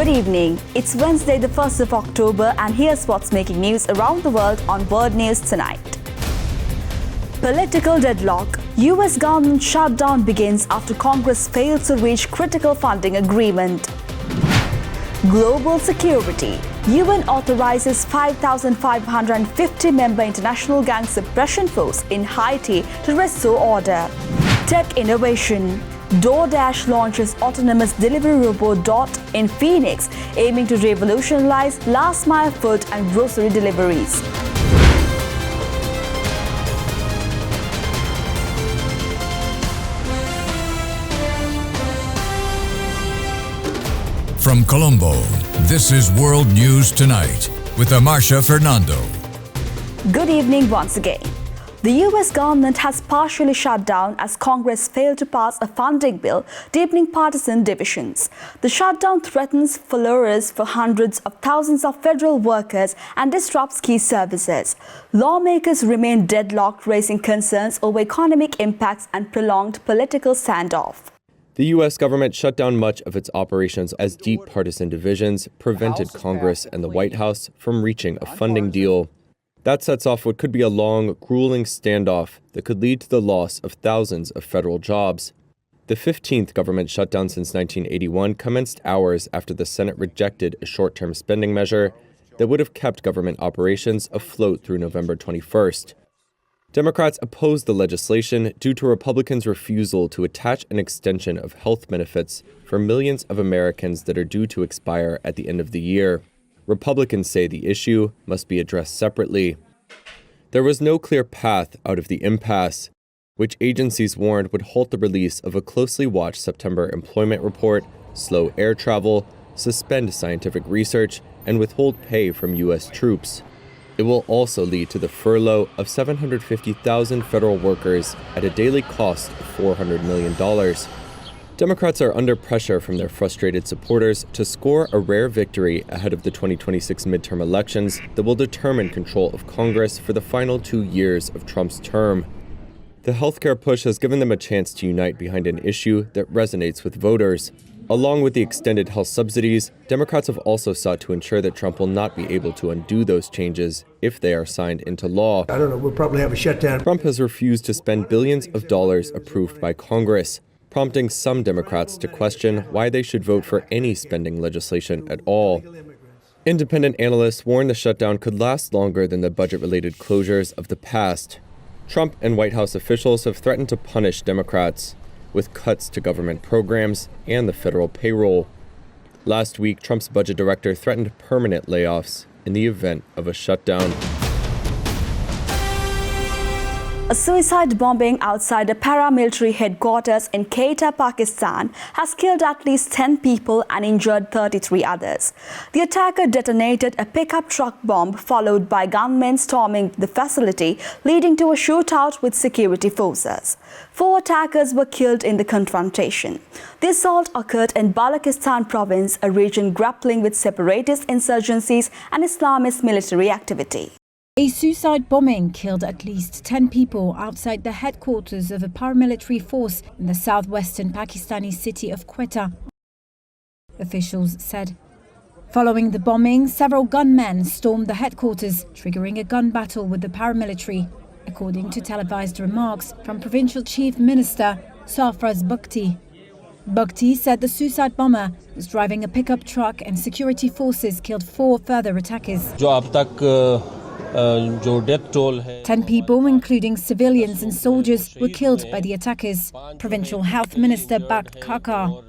Good evening. It's Wednesday, the 1st of October, and here's what's making news around the world on World News Tonight. Political deadlock. U.S. government shutdown begins after Congress failed to reach critical funding agreement. Global security. UN authorizes 5,550-member international gang suppression force in Haiti to restore order. Tech innovation. DoorDash launches autonomous delivery robot Dot in Phoenix, aiming to revolutionize last-mile food and grocery deliveries. From Colombo, this is World News Tonight with Amarsha Fernando. Good evening once again. The U.S. government has partially shut down as Congress failed to pass a funding bill, deepening partisan divisions. The shutdown threatens furloughs for hundreds of thousands of federal workers and disrupts key services. Lawmakers remain deadlocked, raising concerns over economic impacts and prolonged political standoff. The U.S. government shut down much of its operations as deep partisan divisions prevented Congress and the White House from reaching a funding deal. That sets off what could be a long, grueling standoff that could lead to the loss of thousands of federal jobs. The 15th government shutdown since 1981 commenced hours after the Senate rejected a short-term spending measure that would have kept government operations afloat through November 21st. Democrats opposed the legislation due to Republicans' refusal to attach an extension of health benefits for millions of Americans that are due to expire at the end of the year. Republicans say the issue must be addressed separately. There was no clear path out of the impasse, which agencies warned would halt the release of a closely watched September employment report, slow air travel, suspend scientific research, and withhold pay from U.S. troops. It will also lead to the furlough of 750,000 federal workers at a daily cost of $400 million. Democrats are under pressure from their frustrated supporters to score a rare victory ahead of the 2026 midterm elections that will determine control of Congress for the final 2 years of Trump's term. The healthcare push has given them a chance to unite behind an issue that resonates with voters. Along with the extended health subsidies, Democrats have also sought to ensure that Trump will not be able to undo those changes if they are signed into law. I don't know, we'll probably have a shutdown. Trump has refused to spend billions of dollars approved by Congress, prompting some Democrats to question why they should vote for any spending legislation at all. Independent analysts warn the shutdown could last longer than the budget-related closures of the past. Trump and White House officials have threatened to punish Democrats with cuts to government programs and the federal payroll. Last week, Trump's budget director threatened permanent layoffs in the event of a shutdown. A suicide bombing outside a paramilitary headquarters in Quetta, Pakistan, has killed at least 10 people and injured 33 others. The attacker detonated a pickup truck bomb, followed by gunmen storming the facility, leading to a shootout with security forces. 4 attackers were killed in the confrontation. The assault occurred in Balochistan province, a region grappling with separatist insurgencies and Islamist military activity. A suicide bombing killed at least 10 people outside the headquarters of a paramilitary force in the southwestern Pakistani city of Quetta, officials said. Following the bombing, several gunmen stormed the headquarters, triggering a gun battle with the paramilitary, according to televised remarks from Provincial Chief Minister Sarfraz Bhakti. Bhakti said the suicide bomber was driving a pickup truck and security forces killed 4 further attackers. 10 people, including civilians and soldiers, were killed by the attackers, Provincial Health Minister Bakht Kakar,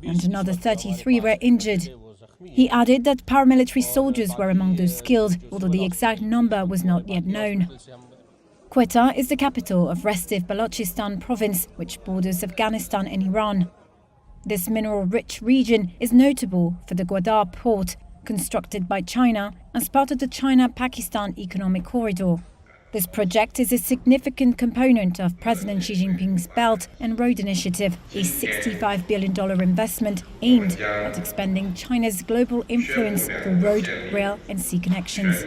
and another 33 were injured. He added that paramilitary soldiers were among those killed, although the exact number was not yet known. Quetta is the capital of restive Balochistan province, which borders Afghanistan and Iran. This mineral-rich region is notable for the Gwadar port, constructed by China as part of the China-Pakistan Economic Corridor. This project is a significant component of President Xi Jinping's Belt and Road Initiative, a $65 billion investment aimed at expanding China's global influence through road, rail and sea connections.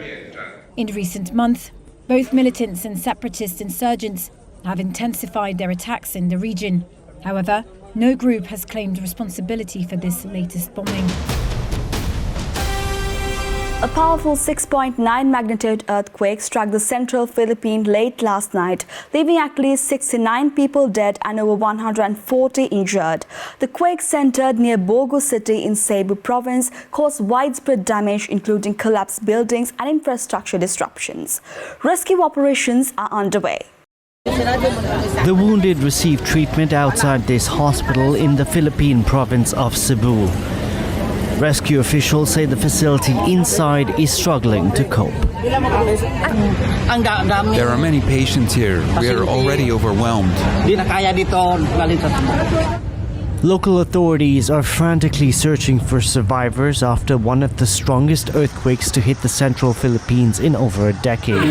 In recent months, both militants and separatist insurgents have intensified their attacks in the region. However, no group has claimed responsibility for this latest bombing. A powerful 6.9 magnitude earthquake struck the central Philippines late last night, leaving at least 69 people dead and over 140 injured. The quake centered near Bogo City in Cebu province caused widespread damage, including collapsed buildings and infrastructure disruptions. Rescue operations are underway. The wounded receive treatment outside this hospital in the Philippine province of Cebu. Rescue officials say the facility inside is struggling to cope. There are many patients here. We are already overwhelmed. Local authorities are frantically searching for survivors after one of the strongest earthquakes to hit the central Philippines in over a decade.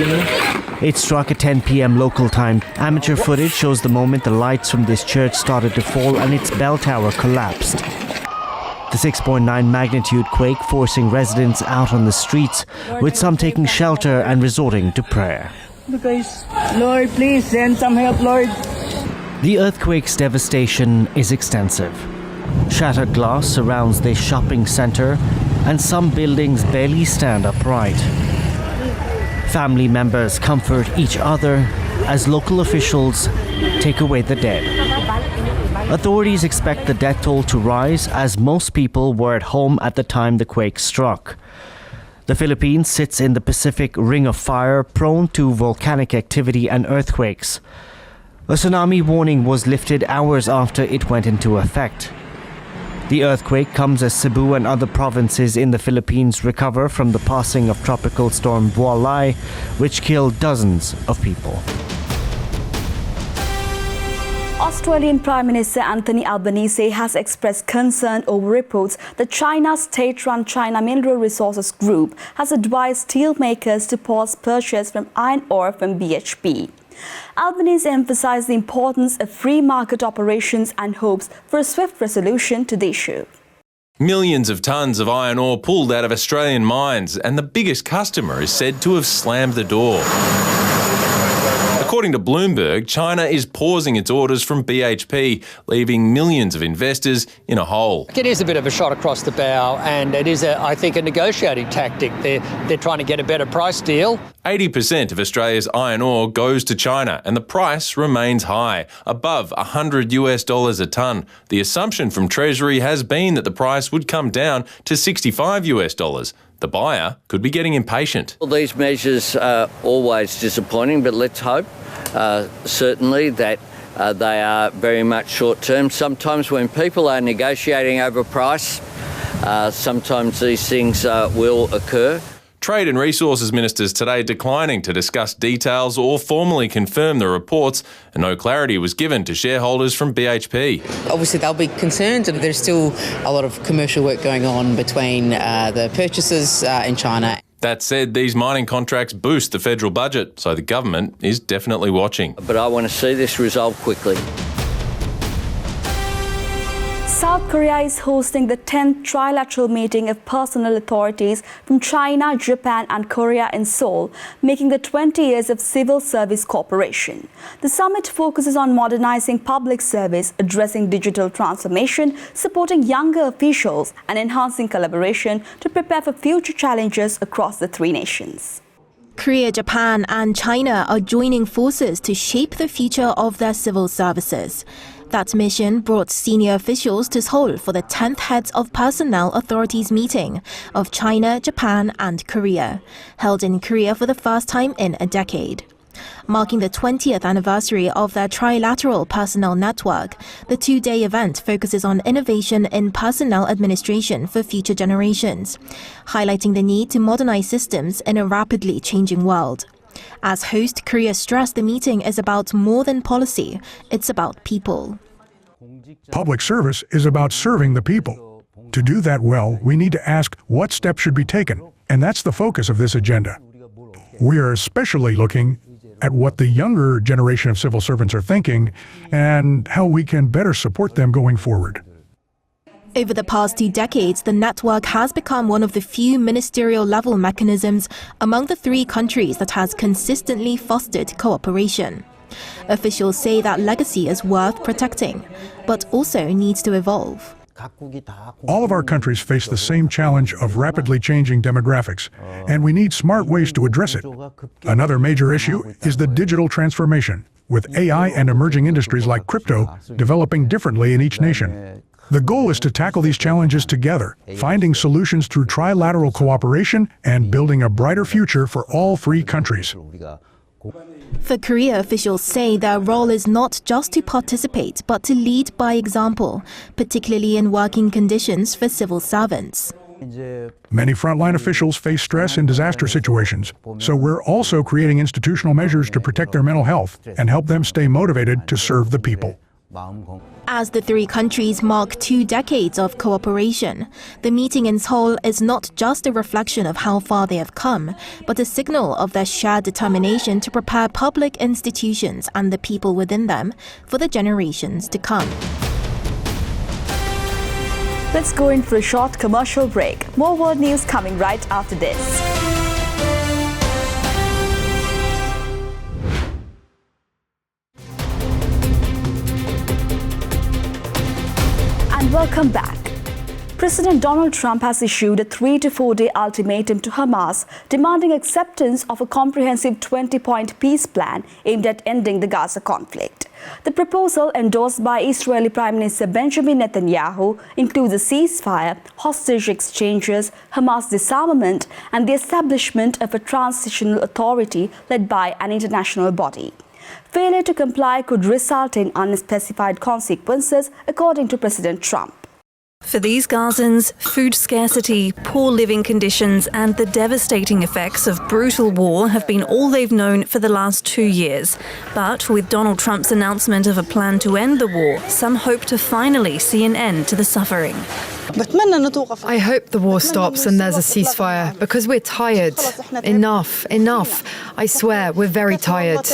It struck at 10 p.m. local time. Amateur footage shows the moment the lights from this church started to fall and its bell tower collapsed. The 6.9 magnitude quake forcing residents out on the streets, with some taking shelter and resorting to prayer. Lord, please send some help, Lord. The earthquake's devastation is extensive. Shattered glass surrounds this shopping center, and some buildings barely stand upright. Family members comfort each other as local officials take away the dead. Authorities expect the death toll to rise as most people were at home at the time the quake struck. The Philippines sits in the Pacific Ring of Fire, prone to volcanic activity and earthquakes. A tsunami warning was lifted hours after it went into effect. The earthquake comes as Cebu and other provinces in the Philippines recover from the passing of Tropical Storm Vualai, which killed dozens of people. Australian Prime Minister Anthony Albanese has expressed concern over reports that China's state-run China Mineral Resources Group has advised steelmakers to pause purchase from iron ore from BHP. Albanese emphasized the importance of free market operations and hopes for a swift resolution to the issue. Millions of tonnes of iron ore pulled out of Australian mines, and the biggest customer is said to have slammed the door. According to Bloomberg, China is pausing its orders from BHP, leaving millions of investors in a hole. It is a bit of a shot across the bow, and it is, I think, a negotiating tactic. They're trying to get a better price deal. 80% of Australia's iron ore goes to China, and the price remains high, above $100 a tonne. The assumption from Treasury has been that the price would come down to $65. The buyer could be getting impatient. Well, these measures are always disappointing, but let's hope certainly that they are very much short-term. Sometimes when people are negotiating over price, sometimes these things will occur. Trade and Resources ministers today declining to discuss details or formally confirm the reports, and no clarity was given to shareholders from BHP. Obviously they'll be concerned, and there's still a lot of commercial work going on between the purchasers in China. That said, these mining contracts boost the federal budget, so the government is definitely watching. But I want to see this resolved quickly. South Korea is hosting the 10th Trilateral meeting of personnel authorities from China, Japan and Korea in Seoul, making the 20 years of civil service cooperation. The summit focuses on modernizing public service, addressing digital transformation, supporting younger officials and enhancing collaboration to prepare for future challenges across the three nations. Korea, Japan and China are joining forces to shape the future of their civil services. That mission brought senior officials to Seoul for the 10th Heads of Personnel Authorities meeting of China, Japan and Korea, held in Korea for the first time in a decade. Marking the 20th anniversary of their Trilateral Personnel Network, the two-day event focuses on innovation in personnel administration for future generations, highlighting the need to modernize systems in a rapidly changing world. As host, Korea stressed the meeting is about more than policy, it's about people. Public service is about serving the people. To do that well, we need to ask what steps should be taken, and that's the focus of this agenda. We are especially looking at what the younger generation of civil servants are thinking and how we can better support them going forward. Over the past 2 decades, the network has become one of the few ministerial-level mechanisms among the 3 countries that has consistently fostered cooperation. Officials say that legacy is worth protecting, but also needs to evolve. All of our countries face the same challenge of rapidly changing demographics, and we need smart ways to address it. Another major issue is the digital transformation, with AI and emerging industries like crypto developing differently in each nation. The goal is to tackle these challenges together, finding solutions through trilateral cooperation and building a brighter future for all free countries. For Korea, officials say their role is not just to participate, but to lead by example, particularly in working conditions for civil servants. Many frontline officials face stress in disaster situations, so we're also creating institutional measures to protect their mental health and help them stay motivated to serve the people. As the three countries mark 2 decades of cooperation, the meeting in Seoul is not just a reflection of how far they have come, but a signal of their shared determination to prepare public institutions and the people within them for the generations to come. Let's go in for a short commercial break. More world news coming right after this. And welcome back. President Donald Trump has issued a 3 to 4 day ultimatum to Hamas, demanding acceptance of a comprehensive 20-point peace plan aimed at ending the Gaza conflict. The proposal, endorsed by Israeli Prime Minister Benjamin Netanyahu, includes a ceasefire, hostage exchanges, Hamas disarmament, and the establishment of a transitional authority led by an international body. Failure to comply could result in unspecified consequences, according to President Trump. For these Gazans, food scarcity, poor living conditions and the devastating effects of brutal war have been all they've known for the last 2 years. But with Donald Trump's announcement of a plan to end the war, some hope to finally see an end to the suffering. I hope the war stops and there's a ceasefire, because we're tired. Enough. I swear, we're very tired.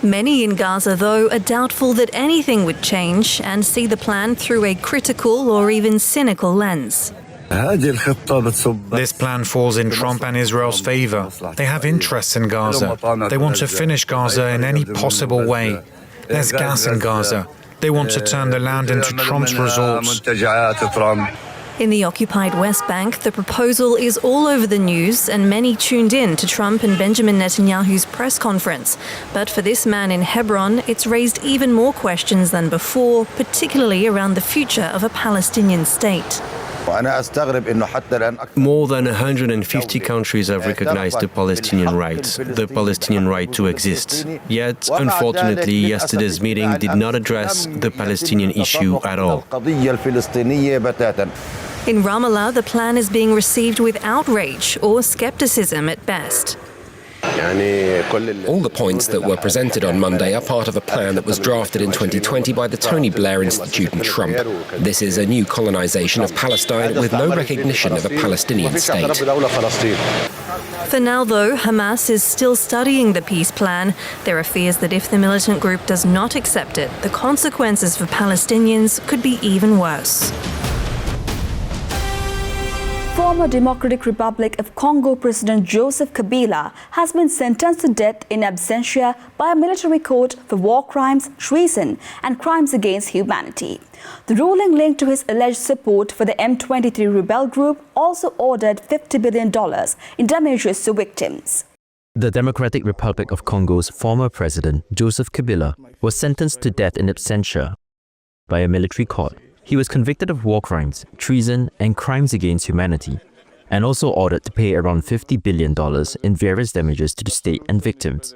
Many in Gaza, though, are doubtful that anything would change and see the plan through a critical or even cynical lens. This plan falls in Trump and Israel's favor. They have interests in Gaza. They want to finish Gaza in any possible way. There's gas in Gaza. They want to turn the land into Trump's resorts. In the occupied West Bank, the proposal is all over the news and many tuned in to Trump and Benjamin Netanyahu's press conference. But for this man in Hebron, it's raised even more questions than before, particularly around the future of a Palestinian state. More than 150 countries have recognized the Palestinian right to exist. Yet, unfortunately, yesterday's meeting did not address the Palestinian issue at all. In Ramallah, the plan is being received with outrage or skepticism at best. All the points that were presented on Monday are part of a plan that was drafted in 2020 by the Tony Blair Institute and Trump. This is a new colonization of Palestine with no recognition of a Palestinian state. For now, though, Hamas is still studying the peace plan. There are fears that if the militant group does not accept it, the consequences for Palestinians could be even worse. Former Democratic Republic of Congo President Joseph Kabila has been sentenced to death in absentia by a military court for war crimes, treason and crimes against humanity. The ruling linked to his alleged support for the M23 rebel group also ordered $50 billion in damages to victims. The Democratic Republic of Congo's former president, Joseph Kabila, was sentenced to death in absentia by a military court. He was convicted of war crimes, treason, and crimes against humanity, and also ordered to pay around $50 billion in various damages to the state and victims.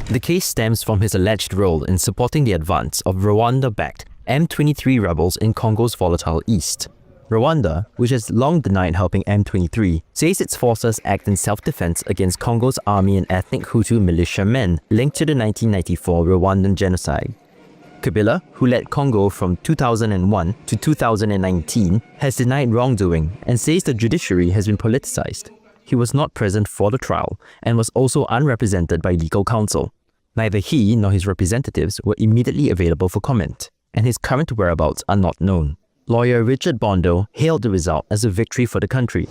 The case stems from his alleged role in supporting the advance of Rwanda-backed M23 rebels in Congo's volatile east. Rwanda, which has long denied helping M23, says its forces act in self-defense against Congo's army and ethnic Hutu militiamen linked to the 1994 Rwandan genocide. Kabila, who led Congo from 2001 to 2019, has denied wrongdoing and says the judiciary has been politicized. He was not present for the trial and was also unrepresented by legal counsel. Neither he nor his representatives were immediately available for comment, and his current whereabouts are not known. Lawyer Richard Bondo hailed the result as a victory for the country.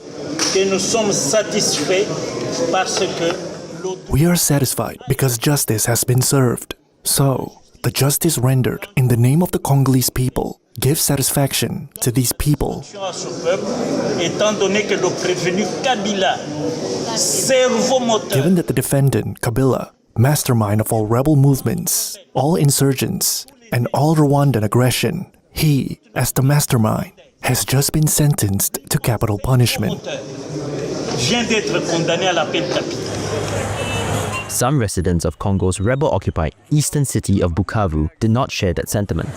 We are satisfied because justice has been served. So, The justice rendered in the name of the Congolese people gives satisfaction to these people. Given that the defendant, Kabila, mastermind of all rebel movements, all insurgents, and all Rwandan aggression, he, as the mastermind, has just been sentenced to capital punishment. Some residents of Congo's rebel-occupied eastern city of Bukavu did not share that sentiment.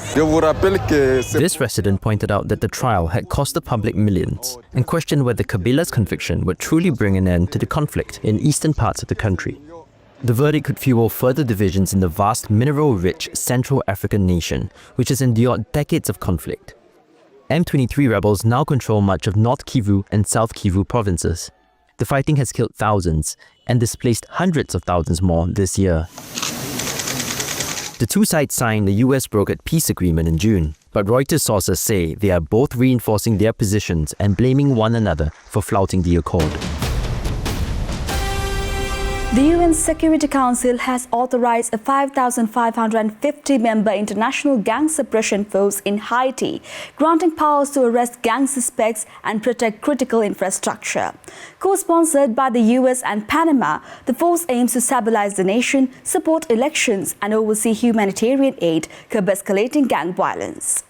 This resident pointed out that the trial had cost the public millions and questioned whether Kabila's conviction would truly bring an end to the conflict in eastern parts of the country. The verdict could fuel further divisions in the vast mineral-rich Central African nation, which has endured decades of conflict. M23 rebels now control much of North Kivu and South Kivu provinces. The fighting has killed thousands and displaced hundreds of thousands more this year. The two sides signed the U.S. brokered peace agreement in June, but Reuters sources say they are both reinforcing their positions and blaming one another for flouting the accord. The UN Security Council has authorized a 5,550-member international gang suppression force in Haiti, granting powers to arrest gang suspects and protect critical infrastructure. Co-sponsored by the US and Panama, the force aims to stabilize the nation, support elections, and oversee humanitarian aid, curb escalating gang violence.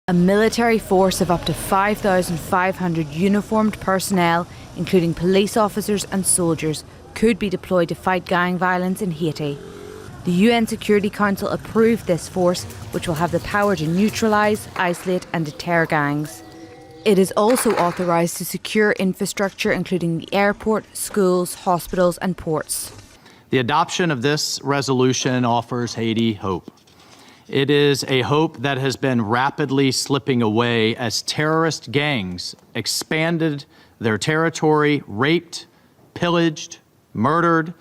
A military force of up to 5,500 uniformed personnel, including police officers and soldiers, could be deployed to fight gang violence in Haiti. The UN Security Council approved this force, which will have the power to neutralise, isolate and deter gangs. It is also authorised to secure infrastructure including the airport, schools, hospitals and ports. The adoption of this resolution offers Haiti hope. It is a hope that has been rapidly slipping away as terrorist gangs expanded their territory, raped, pillaged, murdered,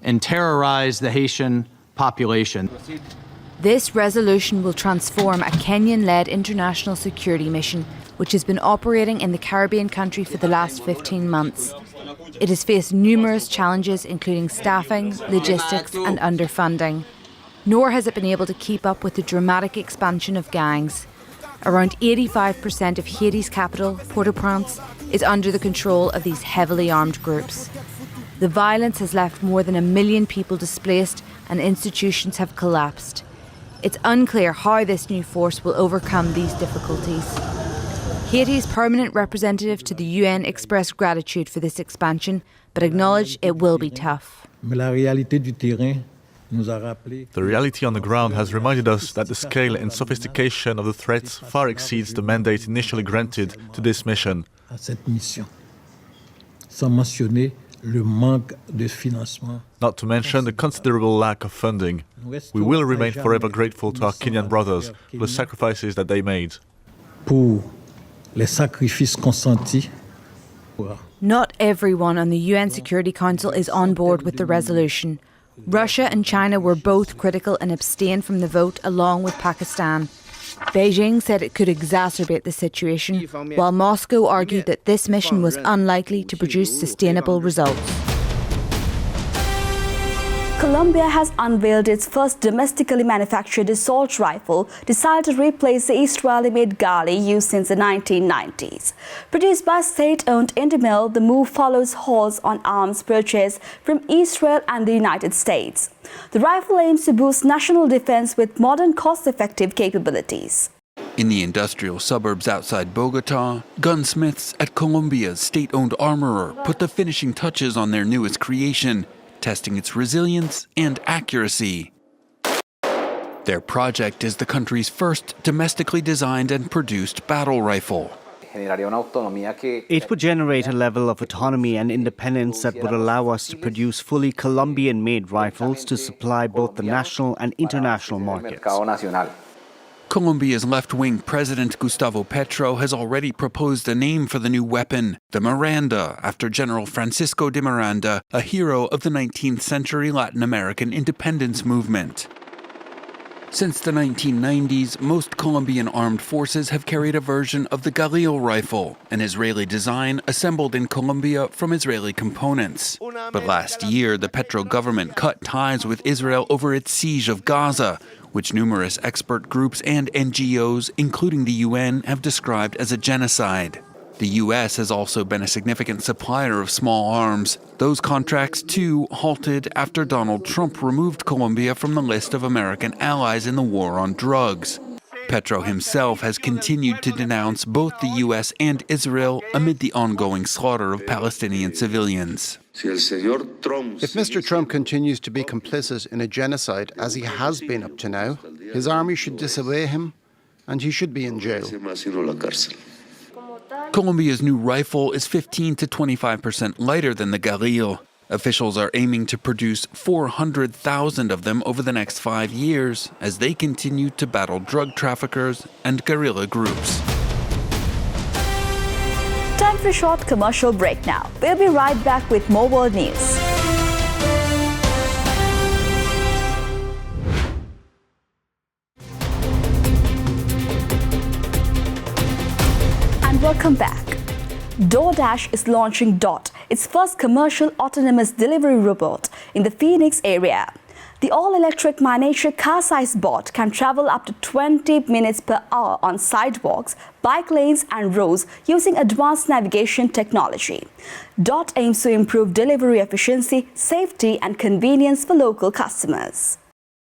and terrorized the Haitian population. This resolution will transform a Kenyan-led international security mission which has been operating in the Caribbean country for the last 15 months. It has faced numerous challenges including staffing, logistics and underfunding. Nor has it been able to keep up with the dramatic expansion of gangs. Around 85% of Haiti's capital, Port-au-Prince, is under the control of these heavily armed groups. The violence has left more than 1 million people displaced and institutions have collapsed. It's unclear how this new force will overcome these difficulties. Haiti's permanent representative to the UN expressed gratitude for this expansion, but acknowledged it will be tough. The reality on the ground has reminded us that the scale and sophistication of the threats far exceeds the mandate initially granted to this mission. Not to mention the considerable lack of funding. We will remain forever grateful to our Kenyan brothers for the sacrifices that they made. Not everyone on the UN Security Council is on board with the resolution. Russia and China were both critical and abstained from the vote along with Pakistan. Beijing said it could exacerbate the situation, while Moscow argued that this mission was unlikely to produce sustainable results. Colombia has unveiled its first domestically manufactured assault rifle designed to replace the Israeli-made Gali used since the 1990s. Produced by state-owned Indimil, the move follows halts on arms purchased from Israel and the United States. The rifle aims to boost national defense with modern, cost-effective capabilities. In the industrial suburbs outside Bogota, gunsmiths at Colombia's state-owned armorer put the finishing touches on their newest creation, testing its resilience and accuracy. Their project is the country's first domestically designed and produced battle rifle. It would generate a level of autonomy and independence that would allow us to produce fully Colombian-made rifles to supply both the national and international markets. Colombia's left-wing president Gustavo Petro has already proposed a name for the new weapon, the Miranda, after General Francisco de Miranda, a hero of the 19th century Latin American independence movement. Since the 1990s, most Colombian armed forces have carried a version of the Galil rifle, an Israeli design assembled in Colombia from Israeli components. But last year, the Petro government cut ties with Israel over its siege of Gaza, which numerous expert groups and NGOs, including the UN, have described as a genocide. The U.S. has also been a significant supplier of small arms. Those contracts, too, halted after Donald Trump removed Colombia from the list of American allies in the war on drugs. Petro himself has continued to denounce both the U.S. and Israel amid the ongoing slaughter of Palestinian civilians. If Mr. Trump continues to be complicit in a genocide, as he has been up to now, his army should disobey him and he should be in jail. Colombia's new rifle is 15 to 25% lighter than the Galil. Officials are aiming to produce 400,000 of them over the next 5 years as they continue to battle drug traffickers and guerrilla groups. Time for a short commercial break now. We'll be right back with more world news. And welcome back. DoorDash is launching Dot, its first commercial autonomous delivery robot in the Phoenix area. The all-electric miniature car-sized bot can travel up to 20 minutes per hour on sidewalks, bike lanes and roads using advanced navigation technology. Dot aims to improve delivery efficiency, safety and convenience for local customers.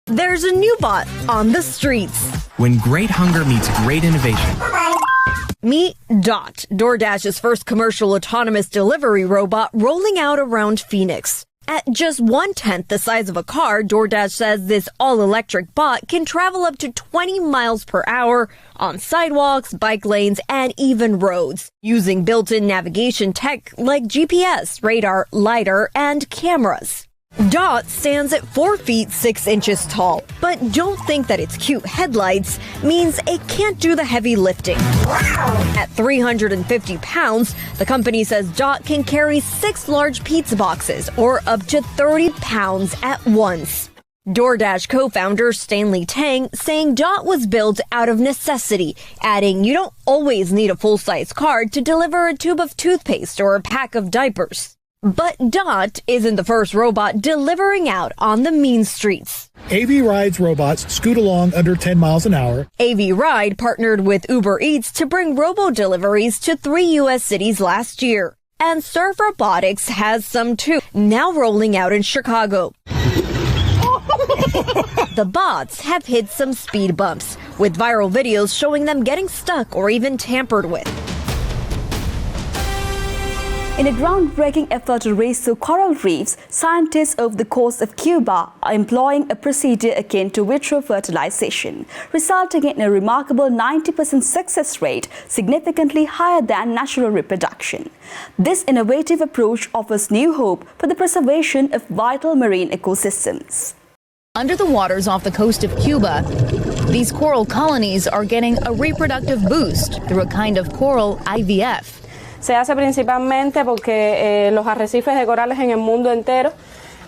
There's a new bot on the streets. When great hunger meets great innovation. Meet Dot, DoorDash's first commercial autonomous delivery robot rolling out around Phoenix. At just 1/10 the size of a car, DoorDash says this all-electric bot can travel up to 20 miles per hour on sidewalks, bike lanes, and even roads, using built-in navigation tech like GPS, radar, lidar, and cameras. Dot stands at 4 feet 6 inches tall, but don't think that its cute headlights means it can't do the heavy lifting. At 350 pounds, the company says Dot can carry 6 large pizza boxes or up to 30 pounds at once. DoorDash co-founder Stanley Tang saying Dot was built out of necessity, adding you don't always need a full-size car to deliver a tube of toothpaste or a pack of diapers. But Dot isn't the first robot delivering out on the mean streets. AV Ride's robots scoot along under 10 miles an hour. AV Ride partnered with Uber Eats to bring robo-deliveries to 3 U.S. cities last year. And Surf Robotics has some too, now rolling out in Chicago. The bots have hit some speed bumps, with viral videos showing them getting stuck or even tampered with. In a groundbreaking effort to restore coral reefs, scientists off the coast of Cuba are employing a procedure akin to vitro fertilization, resulting in a remarkable 90% success rate, significantly higher than natural reproduction. This innovative approach offers new hope for the preservation of vital marine ecosystems. Under the waters off the coast of Cuba, these coral colonies are getting a reproductive boost through a kind of coral IVF. Se hace principalmente porque los arrecifes de corales en el mundo entero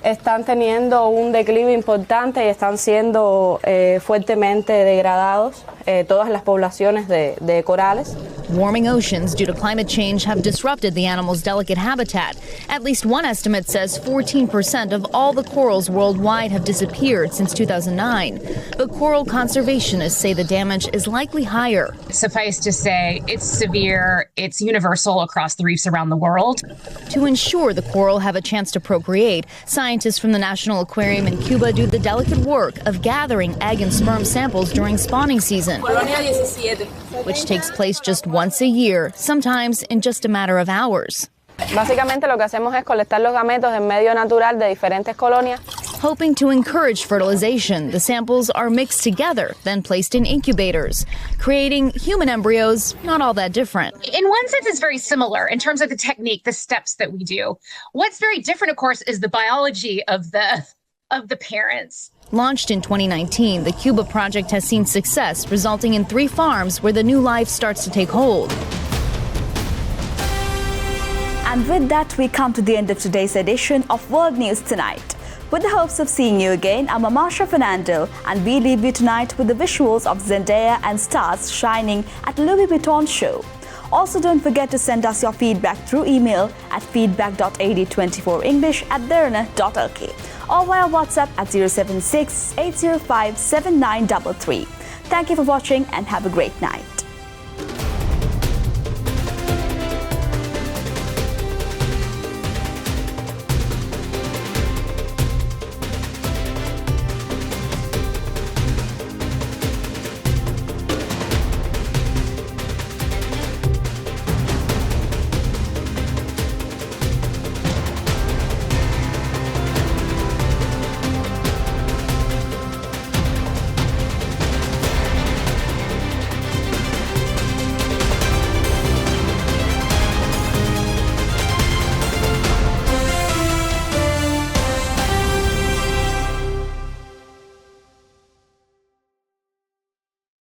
están teniendo un declive importante y están siendo fuertemente degradados todas las poblaciones de corales. Warming oceans due to climate change have disrupted the animal's delicate habitat. At least one estimate says 14% of all the corals worldwide have disappeared since 2009. But coral conservationists say the damage is likely higher. Suffice to say, it's severe, it's universal across the reefs around the world. To ensure the coral have a chance to procreate, scientists from the National Aquarium in Cuba do the delicate work of gathering egg and sperm samples during spawning season, which takes place just once a year, sometimes in just a matter of hours. Básicamente lo que hacemos es colectar los gametos del medio natural de diferentes colonias. Hoping to encourage fertilization, the samples are mixed together, then placed in incubators, creating human embryos not all that different. In one sense, it's very similar in terms of the technique, the steps that we do. What's very different, of course, is the biology of the parents. Launched in 2019, the Cuba project has seen success, resulting in 3 farms where the new life starts to take hold. And with that, we come to the end of today's edition of World News Tonight. With the hopes of seeing you again, I'm Amasha Fernando, and we leave you tonight with the visuals of Zendaya and stars shining at Louis Vuitton show. Also, don't forget to send us your feedback through email at feedback.ad24english@derana.lk or via WhatsApp at 076 805 7933. Thank you for watching and have a great night.